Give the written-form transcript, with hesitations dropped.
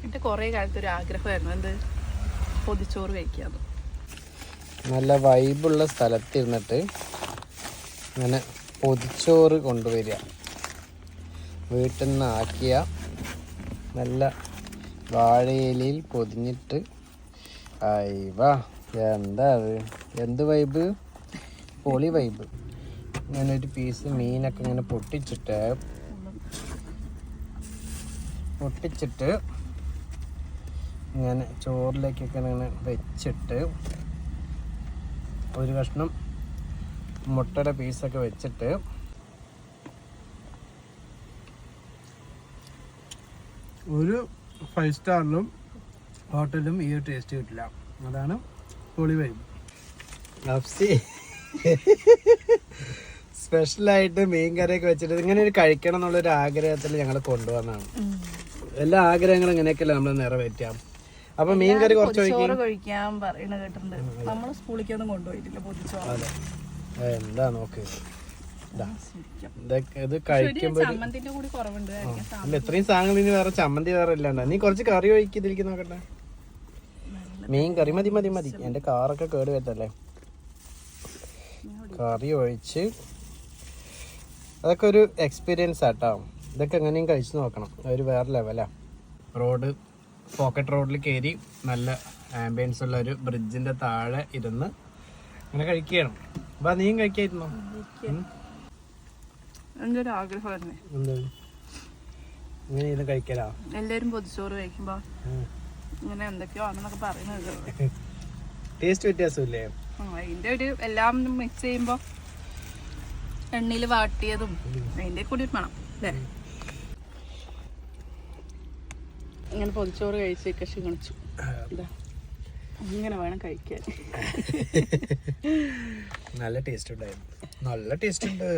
എൻ്റെ കുറേ കാലത്തൊരു ആഗ്രഹമായിരുന്നു എന്ത് പൊതിച്ചോറ് കഴിക്കാന്ന്. നല്ല വൈബുള്ള സ്ഥലത്തിരുന്നിട്ട് ഇങ്ങനെ പൊതിച്ചോറ് കൊണ്ടുവരിക, വീട്ടിൽ നിന്ന് ആക്കിയ നല്ല വാഴയിലയിൽ പൊതിഞ്ഞിട്ട്. അയ്വാ, എന്താ അത്, എന്ത് വൈബ്, പൊളി വൈബ്. ഇങ്ങനെ ഒരു പീസ് മീനൊക്കെ ഇങ്ങനെ പൊട്ടിച്ചിട്ട് ഇങ്ങനെ ചോറിലേക്കൊക്കെ ഇങ്ങനെ വെച്ചിട്ട് ഒരു കഷ്ണം മുട്ടയുടെ പീസൊക്കെ വെച്ചിട്ട് ഒരു 5 സ്റ്റാറിലും ഹോട്ടലിലും ഈ ഒരു ടേസ്റ്റ് കിട്ടില്ല. അതാണ് പൊളി വൈബ്. സ്പെഷ്യലായിട്ട് മീൻ കറിയൊക്കെ വെച്ചിട്ട് ഇങ്ങനെ ഒരു കഴിക്കണം എന്നുള്ളൊരു ആഗ്രഹത്തിൽ ഞങ്ങൾ കൊണ്ടുവന്നതാണ്. എല്ലാ ആഗ്രഹങ്ങളും ഇങ്ങനെയൊക്കെയല്ലേ നമ്മൾ നിറവേറ്റാം. അപ്പൊ മീൻ കറി കുറച്ച് കഴിക്കാൻ പറയണ കേട്ടിട്ടുണ്ട്. നമ്മൾ സ്കൂളിലേക്കൊന്നും കൊണ്ടുപോയിട്ടില്ല പൊതിച്ചോറ്. അതെ, എന്താ നോക്ക്, ഇത് കഴിക്കുമ്പോ അല്ല ഇത്രയും സാധനങ്ങൾ ഇനി വേറെ ചമ്മന്തി വേറെ ഇല്ലാണ്ട. നീ കുറച്ച് കറി ഒഴിക്ക് ഇതിലേക്ക് നോക്കട്ടെ. മീൻ കറി മതി മതി മതി, എന്റെ കാറൊക്കെ കേട് വരത്തല്ലേ. കറി ഒഴിച്ച് അതൊക്കെ ഒരു എക്സ്പീരിയൻസ് ആട്ടോ. ഇതൊക്കെ എങ്ങനെയും കഴിച്ചു നോക്കണം, ഒരു വേറെ ലെവലാ. പോക്കറ്റ് റോഡിൽ കയറി നല്ല ആംബിയൻസ് ഉള്ള ഒരു ബ്രിഡ്ജിന്റെ താഴെ ഇരുന്ന് അങ്ങനെ കഴിക്കണം. അപ്പൊ നീയും കഴിക്കായിരുന്നോ? എൻ്റെ ഒരു ആഗ്രഹമായിരുന്നേ ഇങ്ങനെ ഇത് കഴിക്കലാ. എല്ലാരും പൊതിച്ചോറ് കഴിക്കുമ്പോ ഇങ്ങനെ എന്തൊക്കെയോ ആണെന്നൊക്കെ പറയുന്നത്. ടേസ്റ്റ് വ്യത്യാസമില്ലേ? അതിന്റെ ഒരു എല്ലാം മിക്സ് ചെയ്യുമ്പോ എണ്ണയിൽ വാട്ടിയതും അതിന്റെ കൂടി വേണം അല്ലേ. ഇങ്ങനെ പൊതിച്ചോറ് കഴിച്ച് ക്ഷീണിച്ചു. ഇങ്ങനെ വേണം കഴിക്കാൻ. നല്ല ടേസ്റ്റ് ഉണ്ടായിരുന്നു, നല്ല ടേസ്റ്റ് ഉണ്ട്.